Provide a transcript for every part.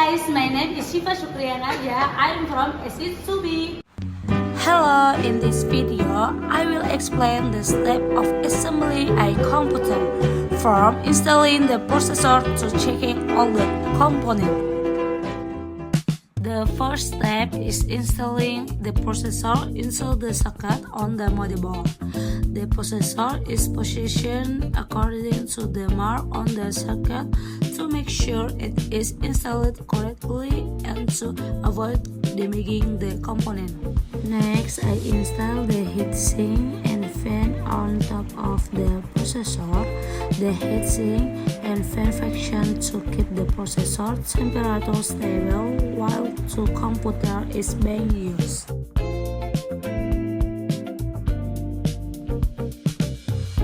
guys, my name is Shiva Shukriana. I am from SID Subi. Hello, in this video, I will explain the step of assembling a computer from installing the processor to checking all the components. The first step is installing the processor into the socket on the motherboard. The processor is positioned according to the mark on the socket to make sure it is installed correctly and to avoid damaging the component. Next, I install the heatsink and fan on top of the processor. The heatsink and fan function to keep the processor temperature stable while the computer is being used.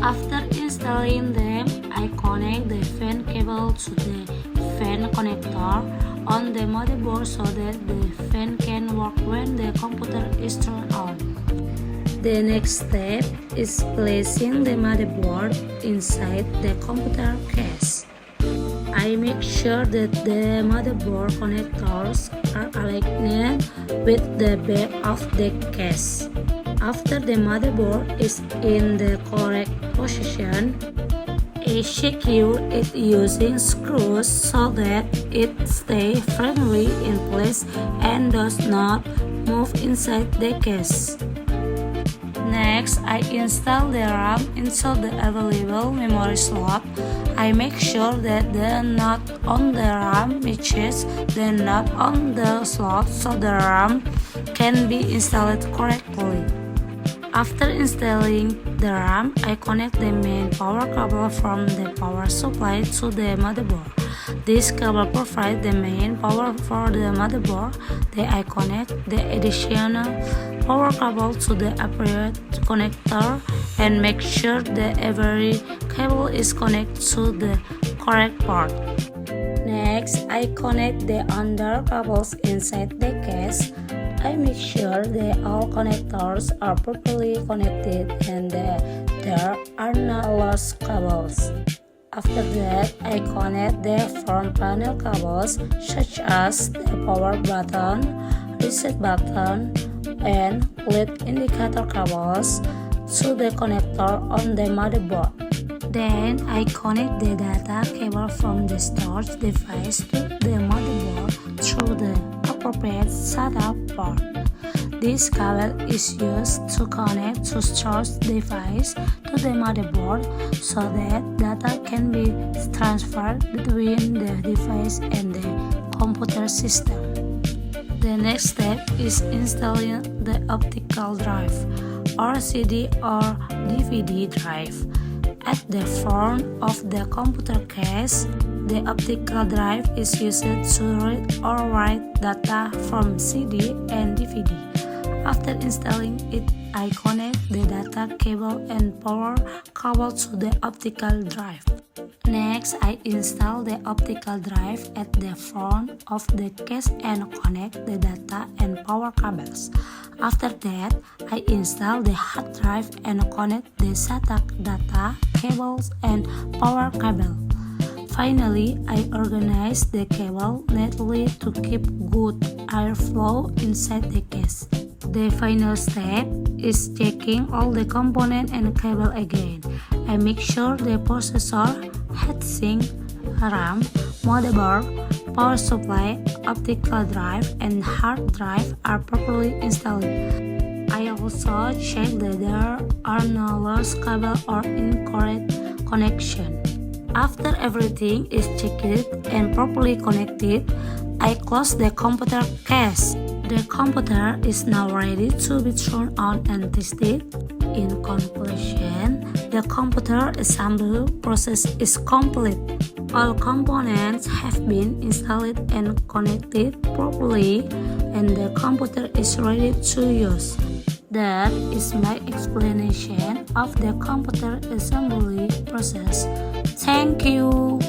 After installing them, I connect the fan cable to the fan connector on the motherboard so that the fan can work when the computer is turned on. The next step is placing the motherboard inside the computer case. I make sure that the motherboard connectors are aligned with the back of the case. After the motherboard is in the correct position, I secure it using screws so that it stays firmly in place and does not move inside the case. Next, I install the RAM into the available memory slot. I make sure that the nut on the RAM matches the nut on the slot so the RAM can be installed correctly. After installing the RAM, I connect the main power cable from the power supply to the motherboard. This cable provides the main power for the motherboard. Then I connect the additional power cable to the appropriate connector and make sure that every cable is connected to the correct port. Next, I connect the under cables inside the case. I make sure that all connectors are properly connected and that there are no lost cables. After that, I connect the front panel cables such as the power button, reset button, and LED indicator cables to the connector on the motherboard. Then I connect the data cable from the storage device to the motherboard through the appropriate setup port. This cable is used to connect the storage device to the motherboard so that data can be transferred between the device and the computer system. The next step is installing the optical drive or CD or DVD drive. At the front of the computer case, the optical drive is used to read or write data from CD and DVD. After installing it, I connect the data cable and power cable to the optical drive. Next, I install the optical drive at the front of the case and connect the data and power cables. After that, I install the hard drive and connect the SATA data cables and power cable. Finally, I organize the cable neatly to keep good airflow inside the case. The final step is checking all the components and cable again. I make sure the processor, heatsink, RAM, motherboard, power supply, optical drive, and hard drive are properly installed. I also check that there are no lost cable or incorrect connection. After everything is checked and properly connected, I close the computer case. The computer is now ready to be turned on and tested. In conclusion, the computer assembly process is complete. All components have been installed and connected properly, and the computer is ready to use. That is my explanation of the computer assembly process. Thank you.